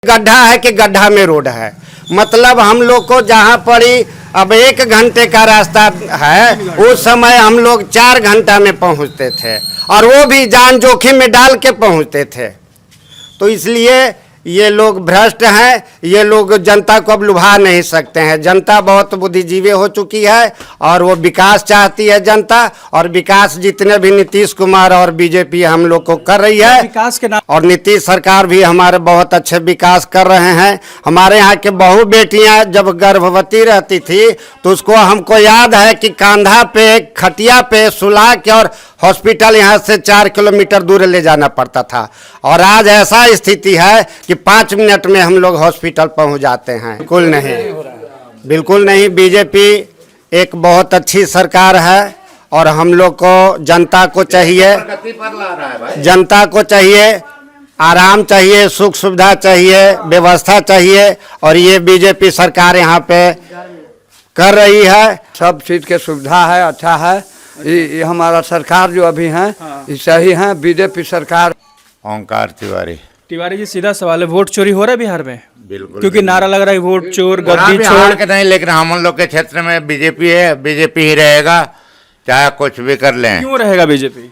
गड्ढा है कि गड्ढा में रोड है। मतलब हम लोग को जहाँ पड़ी अब 1 घंटे का रास्ता है, उस समय हम लोग 4 घंटा में पहुँचते थे और वो भी जान जोखिम में डाल के पहुँचते थे। तो इसलिए ये लोग भ्रष्ट हैं, ये लोग जनता को अब लुभा नहीं सकते हैं। जनता बहुत बुद्धिजीवी हो चुकी है और वो विकास चाहती है जनता, और विकास जितने भी नीतीश कुमार और बीजेपी हम लोग को कर रही है, विकास के नाम और नीतीश सरकार भी हमारे बहुत अच्छे विकास कर रहे हैं। हमारे यहाँ के बहू बेटियाँ जब गर्भवती रहती थी तो उसको हमको याद है कि कंधा पे खटिया पे सुला के और हॉस्पिटल यहाँ से 4 किलोमीटर दूर ले जाना पड़ता था, और आज ऐसा स्थिति है कि 5 मिनट में हम लोग हॉस्पिटल पहुँच जाते हैं। बिल्कुल नहीं, बिल्कुल नहीं। बीजेपी एक बहुत अच्छी सरकार है और हम लोग को जनता को चाहिए, जनता को चाहिए आराम चाहिए, सुख सुविधा चाहिए, व्यवस्था चाहिए, और ये बीजेपी सरकार यहाँ पे कर रही है। सब चीज़ के सुविधा है, अच्छा है। ये हमारा सरकार जो अभी है ये सही है, बीजेपी सरकार। ओंकार तिवारी जी, सीधा सवाल है, वोट चोरी हो रहा है बिहार में? बिल्कुल, क्योंकि नारा लग रहा है वोट चोर, गद्दी गद्दी छोड़ के नहीं, लेकिन हम लोग के क्षेत्र में बीजेपी है, बीजेपी ही रहेगा, चाहे कुछ भी कर लें। क्यों रहेगा बीजेपी?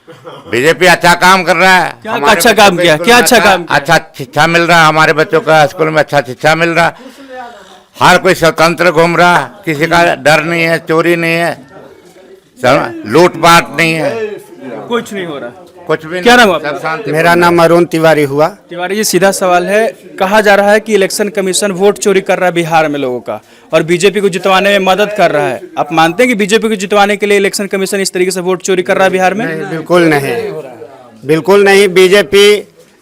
बीजेपी अच्छा काम कर रहा है। क्या अच्छा काम किया? क्या अच्छा काम किया? अच्छा शिक्षा मिल रहा है, हमारे बच्चों का स्कूल में अच्छा शिक्षा मिल रहा, हर कोई स्वतंत्र घूम रहा, किसी का डर नहीं है, चोरी नहीं है, लूटपाट नहीं है, कुछ नहीं हो रहा, कुछ भी। क्या नाम सब शांति। मेरा नाम अरुण तिवारी हुआ। तिवारी जी, सीधा सवाल है, कहा जा रहा है कि इलेक्शन कमीशन वोट चोरी कर रहा है बिहार में लोगों का और बीजेपी को जितवाने में मदद कर रहा है। आप मानते हैं कि बीजेपी को जितवाने के लिए इलेक्शन कमीशन इस तरीके से वोट चोरी कर रहा है बिहार में? बिल्कुल नहीं, बिल्कुल नहीं। बीजेपी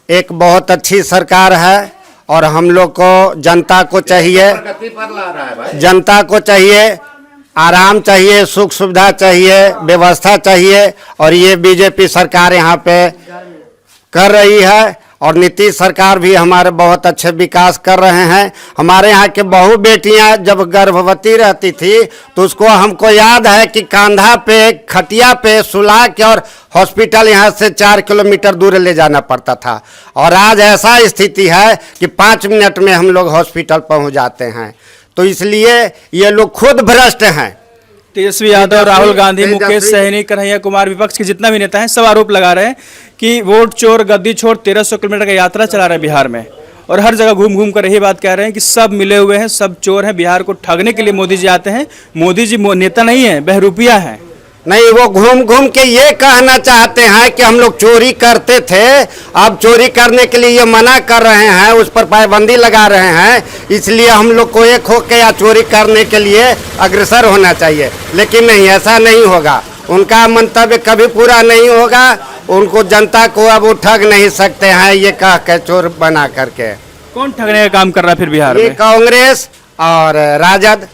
एक बहुत अच्छी सरकार है और हम लोग को जनता को चाहिए, जनता को चाहिए आराम चाहिए, सुख सुविधा चाहिए, व्यवस्था चाहिए, और ये बीजेपी सरकार यहाँ पे कर रही है। और नीतीश सरकार भी हमारे बहुत अच्छे विकास कर रहे हैं। हमारे यहाँ के बहू बेटियाँ जब गर्भवती रहती थी तो उसको हमको याद है कि कंधा पे खटिया पे सुला के और हॉस्पिटल यहाँ से 4 किलोमीटर दूर ले जाना पड़ता था, और आज ऐसा स्थिति है कि 5 मिनट में हम लोग हॉस्पिटल पहुँच जाते हैं। तो इसलिए ये लोग खुद भ्रष्ट हैं। तेजस्वी यादव, राहुल गांधी, मुकेश सहनी, कन्हैया कुमार, विपक्ष के जितना भी नेता हैं, सब आरोप लगा रहे हैं कि वोट चोर, गद्दी छोड़ 1300 किलोमीटर का यात्रा चला रहे हैं बिहार में, और हर जगह घूम घूम कर यही बात कह रहे हैं कि सब मिले हुए हैं, सब चोर हैं, बिहार को ठगने के लिए मोदी जी आते हैं। मोदी जी नेता नहीं है, बहरूपिया हैं। नहीं, वो घूम घूम के ये कहना चाहते हैं कि हम लोग चोरी करते थे, अब चोरी करने के लिए ये मना कर रहे हैं, उस पर पाबंदी लगा रहे हैं, इसलिए हम लोग को एक होकर या चोरी करने के लिए अग्रसर होना चाहिए। लेकिन नहीं, ऐसा नहीं होगा। उनका मंतव्य कभी पूरा नहीं होगा। उनको जनता को अब वो ठग नहीं सकते हैं ये कह के चोर बना करके। कौन ठगने का काम कर रहा है फिर बिहार ये में? कांग्रेस और राजद।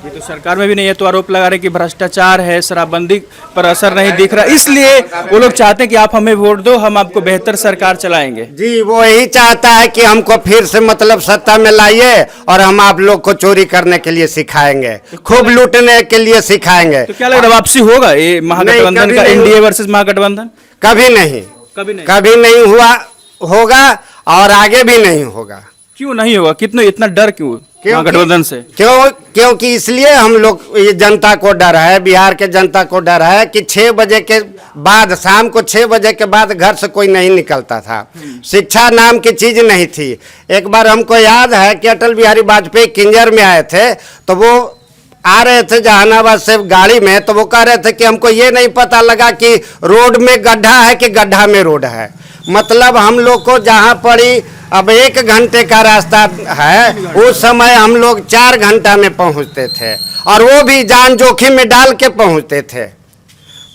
ये तो सरकार में भी नहीं है, तो आरोप लगा रहे कि भ्रष्टाचार है, शराबबंदी पर असर नहीं दिख रहा, इसलिए वो लोग चाहते हैं कि आप हमें वोट दो, हम आपको बेहतर सरकार चलाएंगे। जी, वो यही चाहता है कि हमको फिर से मतलब सत्ता में लाइए और हम आप लोग को चोरी करने के लिए सिखाएंगे, खूब लूटने के लिए सिखाएंगे। तो क्या लग रहा है, वापसी होगा ये महागठबंधन का, एनडीए वर्सेस महागठबंधन? कभी नहीं, कभी नहीं हुआ, होगा और आगे भी नहीं होगा। क्यों नहीं होगा? कितना इतना डर क्यों गठबंधन से? क्योंकि इसलिए हम लोग, ये जनता को डर है, बिहार के जनता को डर है कि 6 बजे के बाद, शाम को 6 बजे के बाद घर से कोई नहीं निकलता था। शिक्षा नाम की चीज नहीं थी। एक बार हमको याद है कि अटल बिहारी वाजपेयी किंजर में आए थे, तो वो आ रहे थे जहानाबाद से गाड़ी में, तो वो कह रहे थे कि हमको ये नहीं पता लगा कि रोड में गड्ढा है कि गड्ढा में रोड है। मतलब हम लोग को जहाँ पड़ी अब 1 घंटे का रास्ता है, उस समय हम लोग 4 घंटा में पहुँचते थे, और वो भी जान जोखिम में डाल के पहुँचते थे।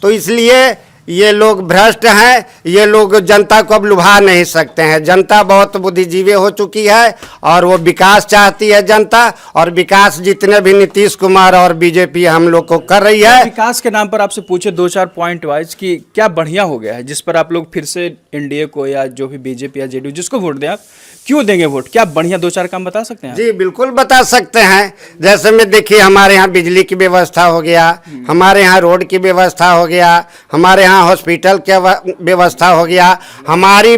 तो इसलिए ये लोग भ्रष्ट हैं, ये लोग जनता को अब लुभा नहीं सकते हैं। जनता बहुत बुद्धिजीवी हो चुकी है और वो विकास चाहती है जनता, और विकास जितने भी नीतीश कुमार और बीजेपी हम लोग को कर रही है। विकास के नाम पर आपसे पूछे 2-4 पॉइंट वाइज कि क्या बढ़िया हो गया है जिस पर आप लोग फिर से एनडीए को या जो भी बीजेपी या जेडीयू जिसको वोट दें आप, क्यों देंगे वोट? क्या बढ़िया 2-4 काम बता सकते हैं आप? जी बिल्कुल बता सकते हैं। जैसे में देखिए, हमारे यहाँ बिजली की व्यवस्था हो गया, हमारे यहाँ रोड की व्यवस्था हो गया, हमारे यहाँ हॉस्पिटल की व्यवस्था हो गया। हमारी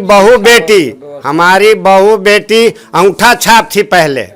बहू बेटी अंगूठा छाप थी पहले,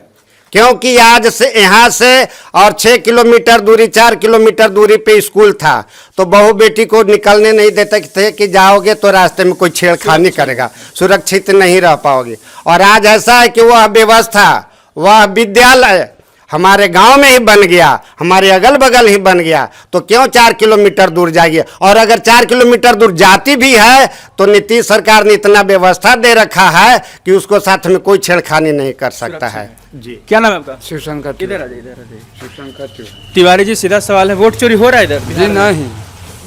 क्योंकि आज से यहाँ से और 6 किलोमीटर दूरी 4 किलोमीटर दूरी पे स्कूल था, तो बहू बेटी को निकलने नहीं देते थे कि जाओगे तो रास्ते में कोई छेड़खानी करेगा, सुरक्षित नहीं रह पाओगे। और आज ऐसा है कि वह व्यवस्था, वह विद्यालय हमारे गांव में ही बन गया, हमारे अगल बगल ही बन गया, तो क्यों 4 किलोमीटर दूर जाएगी? और अगर 4 किलोमीटर दूर जाती भी है तो नीतीश सरकार ने इतना व्यवस्था दे रखा है कि उसको साथ में कोई छेड़खानी नहीं कर सकता है। जी, क्या नाम है आपका? शिवशंकर इधर आ जाइए, इधर आ जाइए। शिवशंकर तिवारी जी, सीधा सवाल है, वोट चोरी हो रहा है इधर? जी नहीं,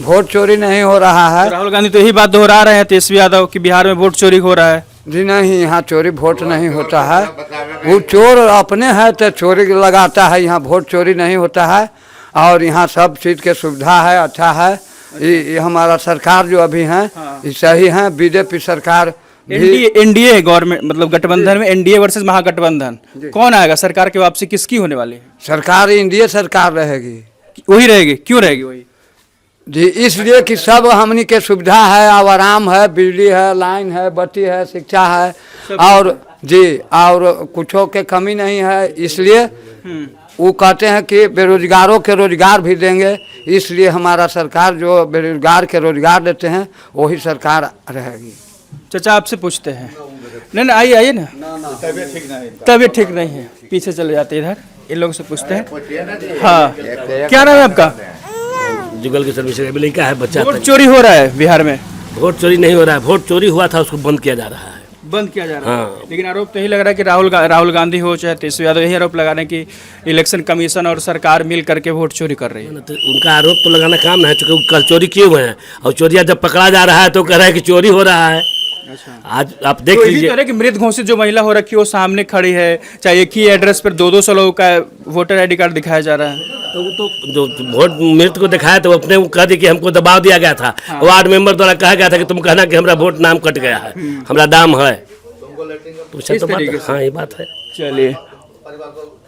वोट चोरी नहीं हो रहा है। राहुल गांधी तो यही बात दोहरा रहे हैं, तेजस्वी यादव, कि बिहार में वोट चोरी हो रहा है। जी नहीं, यहाँ चोरी वोट नहीं होता है। वो चोर अपने हैं तो चोरी लगाता है, यहाँ वोट चोरी नहीं होता है। और यहाँ सब चीज़ के सुविधा है, अच्छा है। ये हमारा सरकार जो अभी है ये सही है। बीजेपी सरकार एनडीए गवर्नमेंट, मतलब गठबंधन में एनडीए वर्सेस महागठबंधन, कौन आएगा? सरकार की वापसी किसकी होने वाली है? सरकार इंडिया सरकार रहेगी। वही रहेगी। क्यों रहेगी वही? जी इसलिए कि सब हमनी के सुविधा है, अब आराम है, बिजली है, लाइन है, बत्ती है, शिक्षा है, और जी और कुछों के कमी नहीं है। इसलिए वो कहते हैं कि बेरोजगारों के रोजगार भी देंगे, इसलिए हमारा सरकार जो बेरोजगार के रोजगार देते हैं वही सरकार रहेगी। चाचा आपसे पूछते हैं। नहीं आइए आइए ना, तबीयत ठीक नहीं है, पीछे चले जाते इधर, इन लोगों से पूछते हैं। हाँ, क्या नाम है आपका? जुगल की सर्विस लड़का है बच्चा। वोट चोरी हो रहा है बिहार में? वोट चोरी नहीं हो रहा है, वोट चोरी हुआ था उसको बंद किया जा रहा है। बंद किया जा रहा है। हाँ। लेकिन आरोप तो यही लग रहा है कि राहुल गांधी हो चाहे तेजस्वी यादव, यही आरोप लगा रहे हैं कि इलेक्शन कमीशन और सरकार मिल करके वोट चोरी कर रही है। तो उनका आरोप तो लगाना काम है, चूंकि कल चोरी किए हुए हैं और चोरिया जब पकड़ा जा रहा है तो कह रहा है कि चोरी हो रहा है। आज आप देख लीजिए तो कि मृत घोषित जो महिला हो रखी है वो सामने खड़ी है, चाहे एक ही एड्रेस पर 200 लोगों का वोटर आईडी कार्ड दिखाया जा रहा है। तो वो तो जो वोट मृत को दिखाया तो अपने वो कह दी कि हमको दबाव दिया गया था। वार्ड मेंबर द्वारा कहा गया था कि तुम कहना कि हमारा वोट नाम कट गया है, हमारा दाम है। तो बात, हाँ ये बात है। चलिए,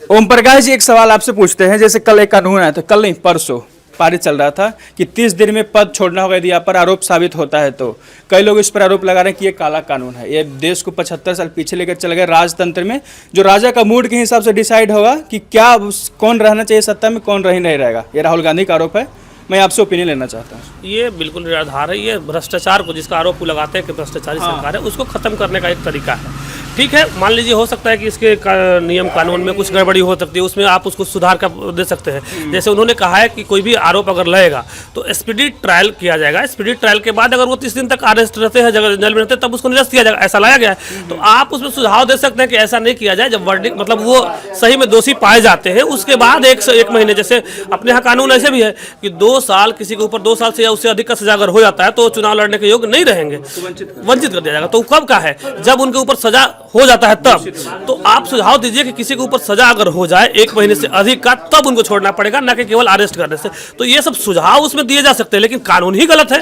ओम प्रकाश जी एक सवाल आपसे पूछते हैं। जैसे कल एक कानून आया था, कल नहीं परसों पारित चल रहा था कि 30 दिन में पद छोड़ना होगा यदि आप पर आरोप साबित होता है तो। कई लोग इस पर आरोप लगा रहे हैं कि ये काला कानून है, ये देश को 75 साल पीछे लेकर चल गए राजतंत्र में, जो राजा का मूड के हिसाब से डिसाइड होगा कि क्या कौन रहना चाहिए सत्ता में, कौन रही नहीं रहेगा। ये राहुल गांधी का आरोप है, मैं आपसे ओपिनियन लेना चाहता हूँ। ये बिल्कुल निराधार है। ये भ्रष्टाचार को, जिसका आरोप लगाते हैं कि भ्रष्टाचारी सरकार है, उसको खत्म करने का एक तरीका है। ठीक है, मान लीजिए हो सकता है कि इसके नियम कानून में कुछ गड़बड़ी हो सकती है, उसमें आप उसको सुधार का दे सकते हैं। जैसे उन्होंने कहा है कि कोई भी आरोप अगर लगेगा तो स्पीडी ट्रायल किया जाएगा, स्पीडी ट्रायल के बाद अगर वो 30 दिन तक अरेस्ट रहते हैं, जगह जेल में रहते हैं, तब उसको निरस्त किया जाएगा, ऐसा लाया गया है। तो आप उसमें सुझाव दे सकते हैं कि ऐसा नहीं किया जाए। जब वर्डिक्ट मतलब वो सही में दोषी पाए जाते हैं उसके बाद एक महीने, जैसे अपने यहाँ कानून ऐसे भी है कि 2 साल, किसी के ऊपर 2 साल से या उससे अधिक का सजा अगर हो जाता है तो चुनाव लड़ने के योग्य नहीं रहेंगे, वंचित कर दिया जाएगा। तो कब का है? जब उनके ऊपर सजा हो जाता है तब। तो आप सुझाव दीजिए कि किसी के ऊपर सजा अगर हो जाए 1 महीने से अधिक का, तब उनको छोड़ना पड़ेगा, न कि केवल अरेस्ट करने से। तो ये सब सुझाव उसमें दिए जा सकते हैं, लेकिन कानून ही गलत है।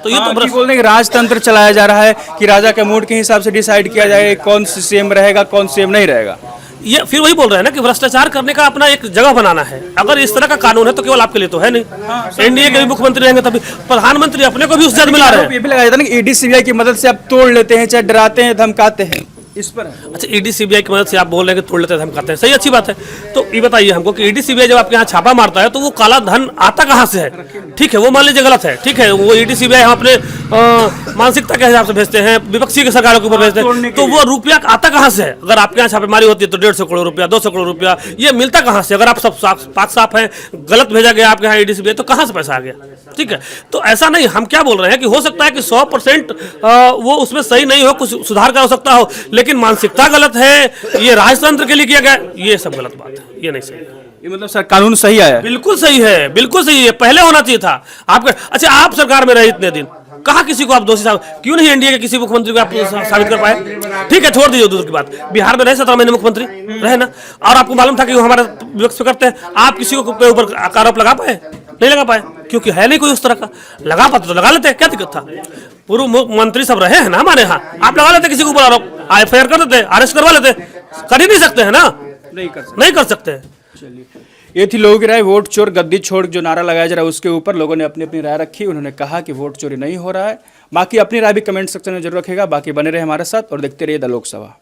तो ये तो बोल रहे हैं कि राजतंत्र चलाया जा रहा है कि राजा के मूड के हिसाब से डिसाइड किया जाए कौन सीएम रहेगा, कौन सीएम नहीं रहेगा। ये फिर वही बोल रहे हैं ना कि भ्रष्टाचार करने का अपना एक जगह बनाना है। अगर इस तरह का कानून है तो केवल आपके लिए तो है नहीं, एनडीए के भी मुख्यमंत्री रहेंगे, तभी प्रधानमंत्री अपने को भी उस जद मिला रहे हैं। ये भी लगाया जाता है ना कि ईडी सीबीआई की मदद से आप तोड़ लेते हैं, चाहे डराते हैं, धमकाते हैं, इस पर। अच्छा, ईडी सीबीआई की मदद से आप बोल रहे हैं कि तोड़ लेते हैं, धमकाते हैं, सही, अच्छी बात है। तो ये बताइए हमको कि ईडी सीबीआई जब आपके यहाँ छापा मारता है तो वो काला धन आता कहाँ से है? ठीक है, वो मान लीजिए गलत है, ठीक है, वो ईडी सीबीआई हम अपने मानसिकता के हिसाब से भेजते हैं, विपक्षी के सरकारों के ऊपर भेजते हैं, तो वो रुपया आता कहाँ से है? अगर आपके यहाँ छापेमारी होती है तो 150 करोड़ रुपया, 200 करोड़ रुपया, ये मिलता कहाँ से? अगर आप सब साफ हैं, गलत भेजा गया आपके यहाँ ईडी सीबीआई, तो कहाँ से पैसा आ गया? ठीक है, तो ऐसा नहीं, हम क्या बोल रहे हैं कि हो सकता है कि 100% वो उसमें सही नहीं हो, कुछ सुधार का हो सकता हो, लेकिन मानसिकता गलत है, ये राजतंत्र के लिए किया गया, ये सब गलत बात है, ये नहीं सही है। ये मतलब सर कानून सही आया? बिल्कुल सही है, बिल्कुल सही है, पहले होना चाहिए था आपका। अच्छा, आप सरकार में रहे इतने दिन, कहाँ किसी को आप दोषी साबित, क्यों नहीं एनडीए के किसी मुख्यमंत्री को आप साबित कर पाए? ठीक है, छोड़ दीजिए दूसरी की बात, बिहार में रहे 17 महीने मुख्यमंत्री रहे ना, और आपको मालूम था कि वो हमारा विपक्ष करते हैं, आप किसी को ऊपर आरोप लगा पाए? नहीं लगा पाए, क्योंकि है नहीं कोई उस तरह का। लगा पाते तो लगा लेते, क्या दिक्कत था? पूर्व मंत्री सब रहे हैं ना हमारे यहाँ, आप लगा लेते किसी के ऊपर आरोप। FIR कर देते, अरेस्ट करवा लेते। कर ही नहीं सकते हैं ना, नहीं कर सकते। चलिए, ये थी लोगों की राय। वोट चोर गद्दी छोड़ जो नारा लगाया जा रहा है उसके ऊपर लोगों ने अपनी अपनी राय रखी। उन्होंने कहा कि वोट चोरी नहीं हो रहा है। बाकी अपनी राय भी कमेंट सेक्शन में जरूर रखेगा। बाकी बने रहे हमारे साथ और देखते रहिए द लोकसभा।